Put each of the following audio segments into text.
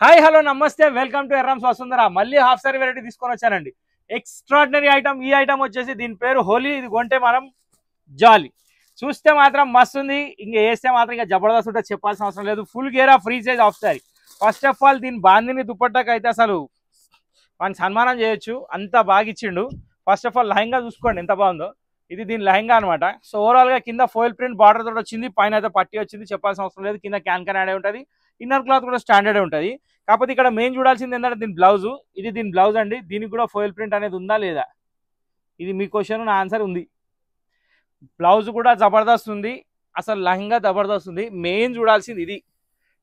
Hi hello నమస్తే welcome to Errams Vasundhara. మళ్ళీ half sorry variety తీసుకొని వచ్చానండి. Extraordinary item. ఈ ఐటమ్ వచ్చేసి దీని పేరు హోలీ. ఇది కొంటే మనం జాలీ. చూస్తే మాత్రం మస్తు ఉంది, ఇంకా వేస్తే మాత్రం ఇంకా జబర్దస్త్ ఉంటుంది, చెప్పాల్సిన అవసరం లేదు. ఫుల్ గేరా free size half sari. First of all దీని బాందిని దుపట్టాకి అయితే అసలు మనం సన్మానం చేయొచ్చు, అంత బాగా ఇచ్చిండు. ఫస్ట్ ఆఫ్ ఆల్ లెహంగా చూసుకోండి ఎంత బాగుందో. ఇది దీని లెహంగా అనమాట. సో ఓవరాల్ గా కింద ఫోయిల్ ప్రింట్ బార్డర్ తోటి వచ్చింది, పైన అయితే పట్టి వచ్చింది, చెప్పాల్సిన అవసరం లేదు. కింద క్యాన్ యాడ్ ఉంటుంది, ఇన్నర్ క్లాత్ కూడా స్టాండర్డ్ ఉంటుంది. కాకపోతే ఇక్కడ మెయిన్ చూడాల్సింది ఏంటంటే దీని బ్లౌజ్. ఇది దీని బ్లౌజ్ అండి. దీనికి కూడా ఫోయిల్ ప్రింట్ అనేది ఉందా లేదా, ఇది మీ క్వశ్చన్, నా ఆన్సర్ ఉంది. బ్లౌజ్ కూడా జబర్దస్త్ ఉంది, అసలు లెహంగా జబర్దస్త్ ఉంది. మెయిన్ చూడాల్సింది ఇది.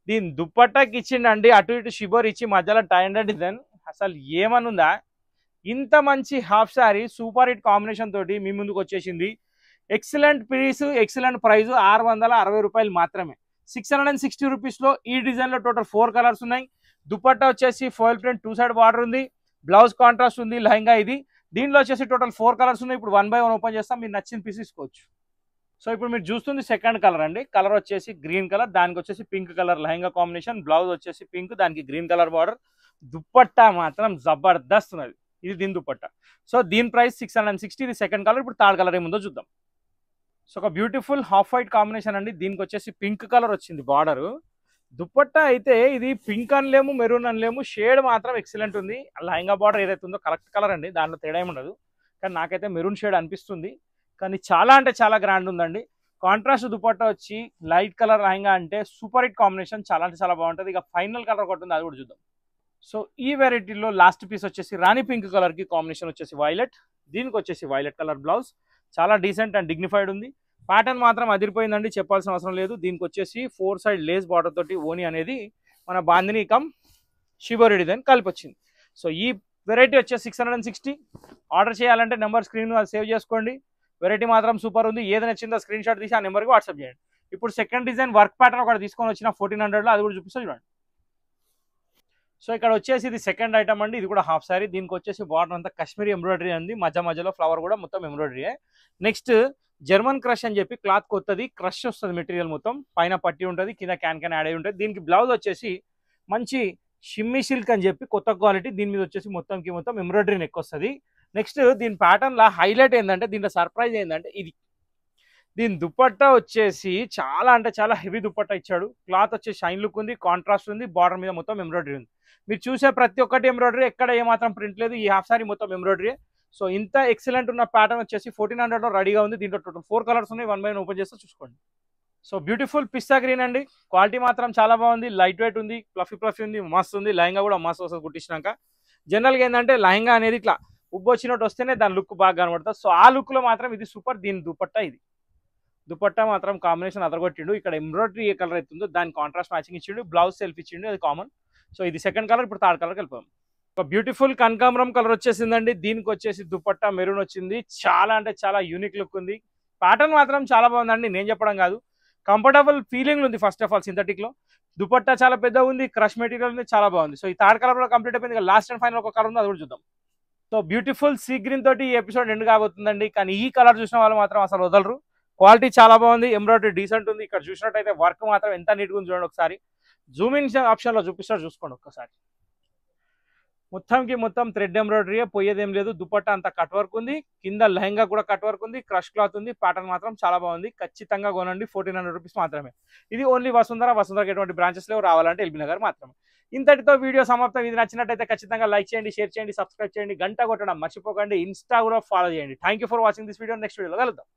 దీని దుప్పట్టాకి ఇచ్చిండండి అటు ఇటు షిబోర్ ఇచ్చి మధ్యలో టై అండ్ డిజైన్. అసలు ఏమనుందా, ఇంత మంచి half sorry super hit combination తోటి మీ ముందుకు వచ్చేసింది. ఎక్సలెంట్ పీస్, ఎక్సలెంట్ ప్రైస్, 660 రూపాయలు మాత్రమే. 660 రూపీస్లో ఈ డిజైన్లో టోటల్ 4 కలర్స్ ఉన్నాయి. దుపట్టా వచ్చేసి ఫోయిల్ ప్రింట్ 2 సైడ్ బార్డర్ ఉంది, బ్లౌజ్ కాంట్రాస్ట్ ఉంది, లెహంగా ఇది. దీనిలో వచ్చేసి టోటల్ 4 కలర్స్ ఉన్నాయి. ఇప్పుడు 1 బై 1 ఓపెన్ చేస్తాం, మీరు నచ్చిన పీస్ తీసుకోవచ్చు. సో ఇప్పుడు మీరు చూస్తుంది సెకండ్ కలర్ అండి. కలర్ వచ్చేసి గ్రీన్ కలర్, దానికి వచ్చేసి pink colour lehenga combination. Blouse వచ్చేసి పింక్, దానికి గ్రీన్ కలర్ బార్డర్. దుపట్టా మాత్రం జబర్దస్త్ ఉన్నది. ఇది దీని దుపట్టా. సో దీని ప్రైస్ 660. ఇది సెకండ్ కలర్. ఇప్పుడు థర్డ్ కలర్ ఏముందో చూద్దాం. సో ఒక బ్యూటిఫుల్ హాఫ్ వైట్ కాంబినేషన్ అండి. దీనికి వచ్చేసి పింక్ కలర్ వచ్చింది బార్డర్. దుపట్టా అయితే ఇది పింక్ అనలేము, మెరూన్ అనలేము, షేడ్ మాత్రం ఎక్సలెంట్ ఉంది. లెహంగా బార్డర్ ఏదైతే ఉందో కరెక్ట్ కలర్ అండి, దాంట్లో తేడా ఏమి ఉండదు. కానీ నాకైతే మెరూన్ షేడ్ అనిపిస్తుంది. కానీ చాలా అంటే చాలా గ్రాండ్ ఉందండి. కాంట్రాస్ట్ దుపట్టా వచ్చి లైట్ కలర్ లెహంగా అంటే సూపర్ హిట్ కాంబినేషన్, చాలా అంటే చాలా బాగుంటుంది. ఇక ఫైనల్ కలర్ ఒకటి ఉంది, అది కూడా చూద్దాం. సో ఈ వెరైటీలో లాస్ట్ పీస్ వచ్చేసి రాణి పింక్ కలర్ కి కాంబినేషన్ వచ్చేసి వైలెట్. దీనికి వచ్చేసి వైలెట్ కలర్ బ్లౌజ్. చాలా డీసెంట్ అండ్ డిగ్నిఫైడ్ ఉంది. ప్యాటర్న్ మాత్రం అదిరిపోయిందండి, చెప్పాల్సిన అవసరం లేదు. దీనికి వచ్చేసి 4 సైడ్ లేస్ బార్డర్ తోటి ఓని అనేది మన బాందిని కమ్ షిబోరి డిజైన్ కలిపి వచ్చింది. సో ఈ వెరైటీ వచ్చేసి 660. ఆర్డర్ చేయాలంటే నెంబర్ స్క్రీన్ సేవ్ చేసుకోండి. వెరైటీ మాత్రం సూపర్ ఉంది. ఏది నచ్చిందో స్క్రీన్ షాట్ తీసి ఆ నెంబర్కి వాట్సాప్ చేయండి. ఇప్పుడు సెకండ్ డిజైన్ వర్క్ ప్యాటర్న్ ఒకటి తీసుకొని వచ్చిన 1400లో, అది కూడా చూపిస్తా చూడండి. సో ఇక్కడ వచ్చేసి ఇది సెకండ్ ఐటమ్ అండి. ఇది కూడా హాఫ్ సారీ. దీనికి వచ్చేసి బార్డర్ అంతా కాశ్మీరీ ఎంబ్రాయిడరీ ఉంది, మధ్య మధ్యలో ఫ్లవర్ కూడా మొత్తం ఎంబ్రాయిడరీ. నెక్స్ట్ జర్మన్ క్రష్ అని చెప్పి క్లాత్ కొత్తది, క్రష్ వస్తుంది మెటీరియల్ మొత్తం. పైన పట్టి ఉంటుంది, కింద క్యాన్ యాడ్ అయి ఉంటుంది. దీనికి బ్లౌజ్ వచ్చేసి మంచి షిమ్మీ సిల్క్ అని చెప్పి కొత్త క్వాలిటీ. దీని మీద వచ్చేసి మొత్తం ఎంబ్రాయిడరీ నెక్ వస్తుంది. నెక్స్ట్ దీని ప్యాటర్న్ లా హైలైట్ ఏంటంటే, దీంట్లో సర్ప్రైజ్ ఏంటంటే ఇది. దీని దుపట్టా వచ్చేసి చాలా అంటే చాలా హెవీ దుపట్టా ఇచ్చాడు. క్లాత్ వచ్చేసి షైన్ లుక్ ఉంది, కాంట్రాస్ట్ ఉంది, బార్డర్ మీద మొత్తం ఎంబ్రాయిడరీ ఉంది. మీరు చూసే ప్రతి ఒక్కటి ఎంబ్రాయిడరీ, ఎక్కడ ఏమాత్రం ప్రింట్ లేదు. ఈ హాఫ్ సారీ మొత్తం ఎంబ్రాయిడరీ. సో ఇంత ఎక్సలెంట్ ఉన్న ప్యాటర్న్ వచ్చేసి 1400లో రెడీగా ఉంది. దీంట్లో టోటల్ 4 కలర్స్ ఉన్నాయి. 1 బై 1 ఓపెన్ చేస్తే చూసుకోండి. సో బ్యూటిఫుల్ పిస్తా గ్రీన్ అండి. క్వాలిటీ మాత్రం చాలా బాగుంది, లైట్ వెయిట్ ఉంది, ఫ్లఫీ ఉంది, మస్తు ఉంది. లెహంగా కూడా మస్తు వస్తుంది కుట్టించినాక. జనరల్గా ఏంటంటే లెహంగా అనేది ఇట్లా ఉబ్బు వచ్చినట్టు వస్తేనే దాని లుక్ బాగా కనబడుతుంది. సో ఆ లుక్లో మాత్రం ఇది సూపర్. దీని దుపట్టా ఇది. దుపట్టా మాత్రం కాంబినేషన్ అదరగొట్టిండు. ఇక్కడ ఎంబ్రాయిడరీ ఏ కలర్ అవుతుందో దాని కాంట్రాస్ట్ మ్యాచింగ్ ఇచ్చిండు, బ్లౌజ్ సెల్ఫ్ ఇచ్చిండు, అది కామన్. సో ఇది సెకండ్ కలర్. ఇప్పుడు థర్డ్ కలర్ వెళ్ళిపోయాం. ఒక బ్యూటిఫుల్ కనకాంబరం కలర్ వచ్చేసిందండి. దీనికి వచ్చేసి దుపట్టా మెరూన్ వచ్చింది. చాలా అంటే చాలా యూనిక్ లుక్ ఉంది. ప్యాటర్న్ మాత్రం చాలా బాగుందండి, నేను చెప్పడం కాదు. కంఫర్టబుల్ ఫీలింగ్ ఉంది. ఫస్ట్ ఆఫ్ ఆల్ సింథటిక్ లో దుపట్టా చాలా పెద్ద ఉంది, క్రష్ మెటీరియల్ ఉంది, చాలా బాగుంది. సో ఈ థర్డ్ కలర్ కూడా కంప్లీట్ అయిపోయింది. లాస్ట్ అండ్ ఫైనల్ ఒక కలర్ ఉంది, అది కూడా చూద్దాం. సో బ్యూటిఫుల్ సీ గ్రీన్ తోటి ఈ ఎపిసోడ్ ఎండ్ కాబోతుందండి. కానీ ఈ కలర్ చూసిన వాళ్ళు మాత్రం అసలు వదలరు. క్వాలిటీ చాలా బాగుంది, ఎంబ్రాయిడరీ డీసెంట్ ఉంది. ఇక్కడ చూసినట్టయితే వర్క్ మాత్రం ఎంత నీట్గా ఉంది చూడండి. ఒకసారి జూమ్ ఇన్ ఆప్షన్లో చూపిస్తారు, చూసుకోండి ఒక్కసారి. మొత్తం థ్రెడ్ ఎంబ్రాయిడరీ, పోయేదేం లేదు. దుపట్టా అంతా కట్ వర్క్ ఉంది, కింద లెహంగా కూడా కట్ వర్క్ ఉంది, క్రష్ క్లాత్ ఉంది. ప్యాటర్న్ మాత్రం చాలా బాగుంది. ఖచ్చితంగా కొనండి. 1400 రూపీస్ మాత్రమే. ఇది ఓన్లీ వసుంధరకి ఎటువంటి బ్రాంచెస్ లేవు, రావాలంటే ఎల్బీ నగర్ మాత్రమే. ఇంతటితో వీడియో సమాప్తం. ఇది నచ్చినట్టయితే ఖచ్చితంగా లైక్ చేయండి, షేర్ చేయండి, సబ్స్క్రైబ్ చేయండి, గంట కొట్టడం మర్చిపోకండి. ఇన్స్టా కూడా ఫాలో చేయండి. Thank for watching this video. Next వీడియోలో కలుద్దాం.